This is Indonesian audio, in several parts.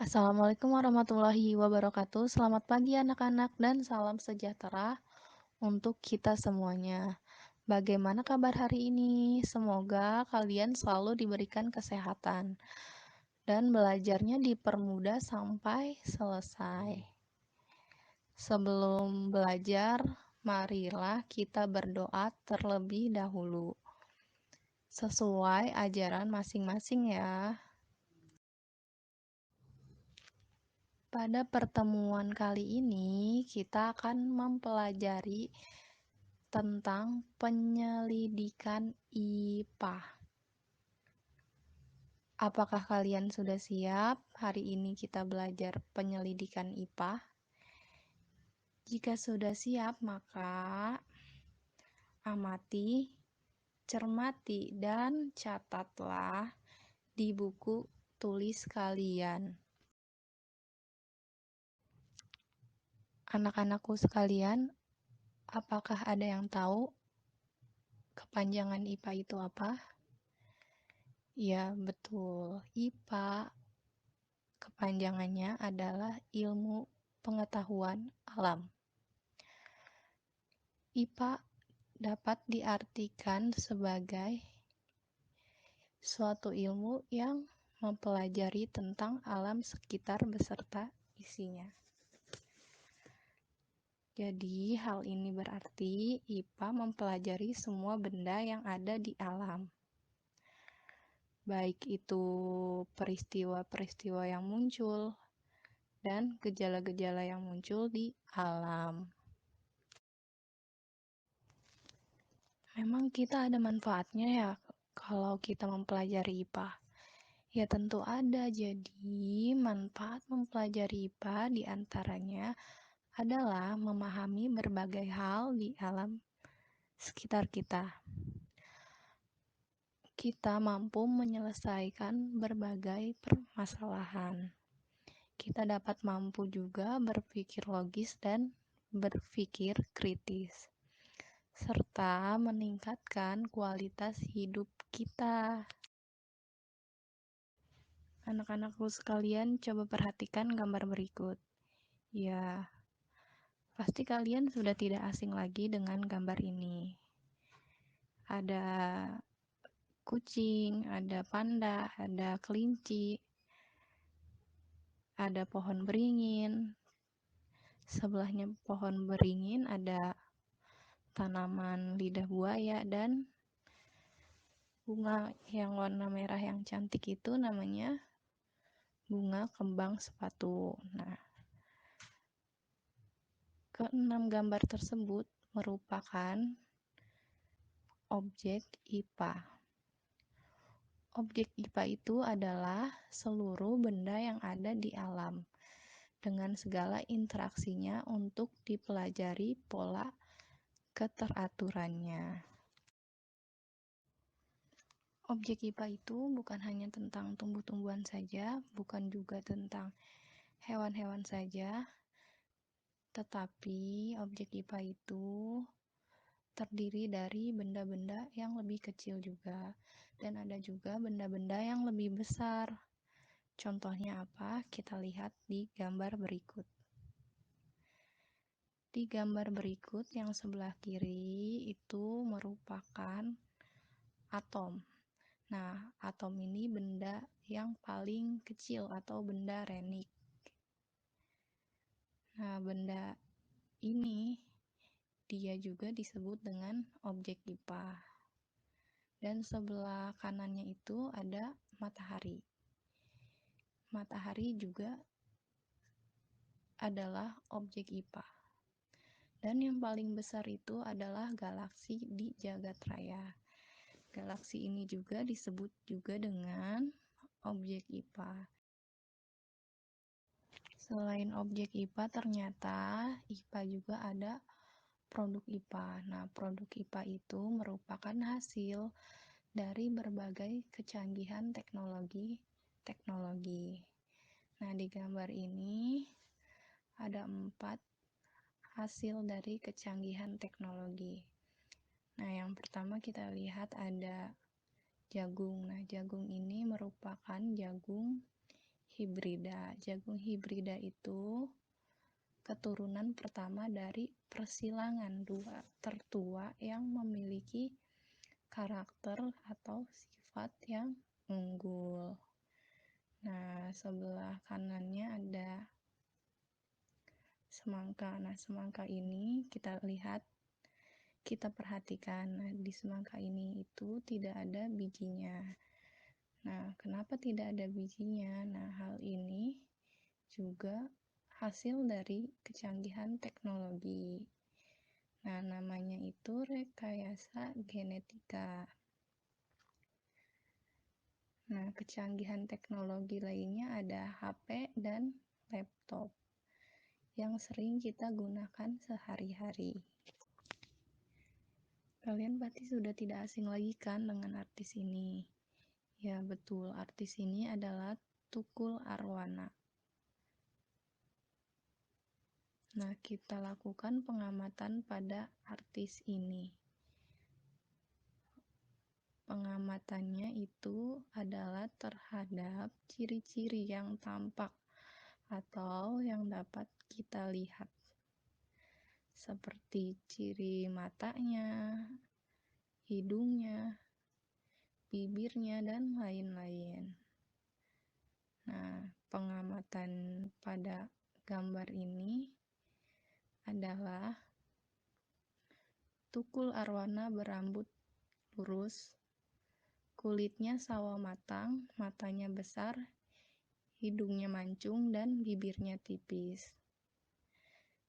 Assalamualaikum warahmatullahi wabarakatuh. Selamat pagi anak-anak dan salam sejahtera untuk kita semuanya. Bagaimana kabar hari ini? Semoga kalian selalu diberikan kesehatan dan belajarnya dipermudah sampai selesai. Sebelum belajar, marilah kita berdoa terlebih dahulu. Sesuai ajaran masing-masing ya. Pada pertemuan kali ini, kita akan mempelajari tentang penyelidikan IPA. Apakah kalian sudah siap? Hari ini kita belajar penyelidikan IPA. Jika sudah siap, maka amati, cermati, dan catatlah di buku tulis kalian. Anak-anakku sekalian, apakah ada yang tahu kepanjangan IPA itu apa? Ya, betul. IPA kepanjangannya adalah Ilmu Pengetahuan Alam. IPA dapat diartikan sebagai suatu ilmu yang mempelajari tentang alam sekitar beserta isinya. Jadi, hal ini berarti IPA mempelajari semua benda yang ada di alam. Baik itu peristiwa-peristiwa yang muncul dan gejala-gejala yang muncul di alam. Memang kita ada manfaatnya ya kalau kita mempelajari IPA. Ya tentu ada. Jadi manfaat mempelajari IPA diantaranya adalah memahami berbagai hal di alam sekitar kita. Kita mampu menyelesaikan berbagai permasalahan. Kita dapat mampu juga berpikir logis dan berpikir kritis, serta meningkatkan kualitas hidup kita. Anak-anakku sekalian, coba perhatikan gambar berikut. Ya, pasti kalian sudah tidak asing lagi dengan gambar ini. Ada kucing, ada panda, ada kelinci, ada pohon beringin. Sebelahnya pohon beringin ada tanaman lidah buaya dan bunga yang warna merah yang cantik itu namanya bunga kembang sepatu. Nah, keenam gambar tersebut merupakan objek IPA. Objek IPA itu adalah seluruh benda yang ada di alam dengan segala interaksinya untuk dipelajari pola keteraturannya. Objek IPA itu bukan hanya tentang tumbuh-tumbuhan saja, bukan juga tentang hewan-hewan saja, tetapi objek IPA itu terdiri dari benda-benda yang lebih kecil juga, dan ada juga benda-benda yang lebih besar. Contohnya apa? Kita lihat di gambar berikut. Di gambar berikut yang sebelah kiri itu merupakan atom. Nah, atom ini benda yang paling kecil atau benda renik. Nah, benda ini dia juga disebut dengan objek IPA. Dan sebelah kanannya itu ada matahari. Matahari juga adalah objek IPA. Dan yang paling besar itu adalah galaksi di jagat raya. Galaksi ini juga disebut juga dengan objek IPA. Selain objek IPA, ternyata IPA juga ada produk IPA. Nah, produk IPA itu merupakan hasil dari berbagai kecanggihan teknologi. Nah, di gambar ini ada 4 hasil dari kecanggihan teknologi. Nah, yang pertama kita lihat ada jagung. Nah, jagung ini merupakan jagung hibrida. Jagung hibrida itu keturunan pertama dari persilangan dua tertua yang memiliki karakter atau sifat yang unggul. Nah, sebelah kanannya ada semangka. Nah, semangka ini kita perhatikan. Nah, di semangka ini itu tidak ada bijinya. Nah, kenapa tidak ada bijinya? Nah, hal ini juga hasil dari kecanggihan teknologi. Nah, namanya itu rekayasa genetika. Nah, kecanggihan teknologi lainnya ada HP dan laptop yang sering kita gunakan sehari-hari. Kalian pasti sudah tidak asing lagi kan dengan artis ini? Ya betul, artis ini adalah Tukul Arwana. Nah, kita lakukan pengamatan pada artis ini. Pengamatannya itu adalah terhadap ciri-ciri yang tampak atau yang dapat kita lihat, seperti ciri matanya, hidungnya, bibirnya, dan lain-lain. Nah, pengamatan pada gambar ini adalah Tukul Arwana berambut lurus, kulitnya sawo matang, matanya besar, hidungnya mancung, dan bibirnya tipis.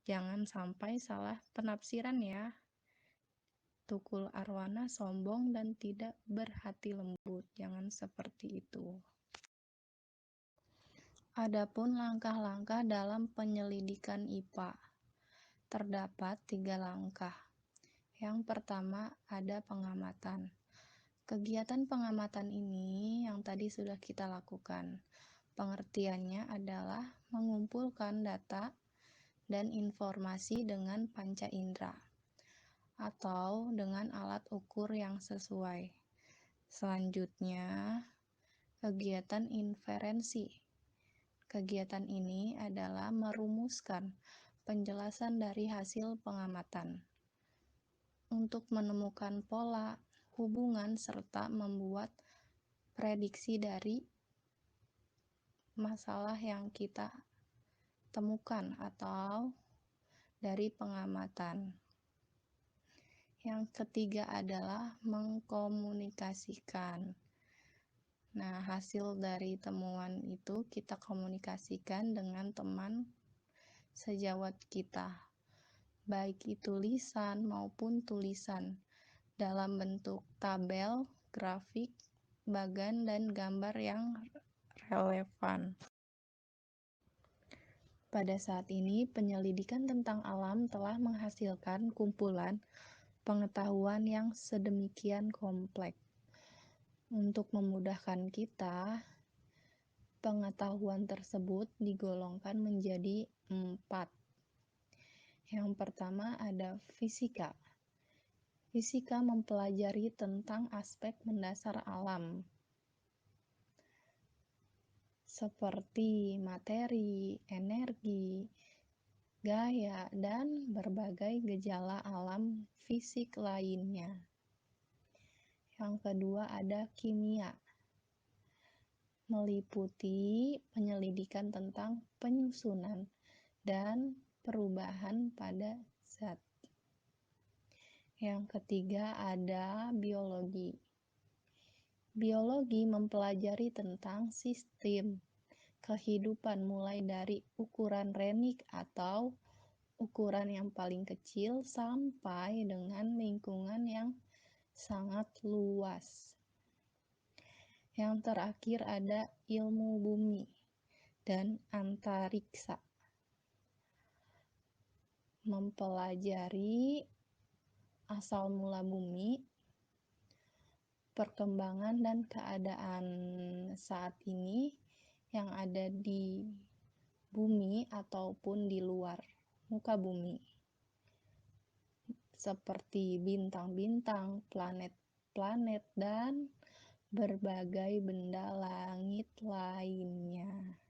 Jangan sampai salah penafsiran ya. Tukul Arwana sombong dan tidak berhati lembut. Jangan seperti itu. Adapun langkah-langkah dalam penyelidikan IPA, terdapat 3 langkah. Yang pertama ada pengamatan. Kegiatan pengamatan ini yang tadi sudah kita lakukan. Pengertiannya adalah mengumpulkan data dan informasi dengan panca indera atau dengan alat ukur yang sesuai. Selanjutnya, kegiatan inferensi. Kegiatan ini adalah merumuskan penjelasan dari hasil pengamatan untuk menemukan pola, hubungan, serta membuat prediksi dari masalah yang kita temukan atau dari pengamatan. Yang ketiga adalah mengkomunikasikan. Nah, hasil dari temuan itu kita komunikasikan dengan teman sejawat kita, baik itu lisan maupun tulisan, dalam bentuk tabel, grafik, bagan, dan gambar yang relevan. Pada saat ini, penyelidikan tentang alam telah menghasilkan kumpulan pengetahuan yang sedemikian kompleks. Untuk memudahkan kita, pengetahuan tersebut digolongkan menjadi 4. Yang pertama ada fisika. Fisika mempelajari tentang aspek mendasar alam, seperti materi, energi, gaya, dan berbagai gejala alam fisik lainnya. Yang kedua ada kimia. Meliputi penyelidikan tentang penyusunan dan perubahan pada zat. Yang ketiga ada biologi. Biologi mempelajari tentang sistem kehidupan mulai dari ukuran renik atau ukuran yang paling kecil sampai dengan lingkungan yang sangat luas. Yang terakhir ada ilmu bumi dan antariksa. Mempelajari asal mula bumi, perkembangan dan keadaan saat ini yang ada di bumi ataupun di luar muka bumi, seperti bintang-bintang, planet-planet, dan berbagai benda langit lainnya.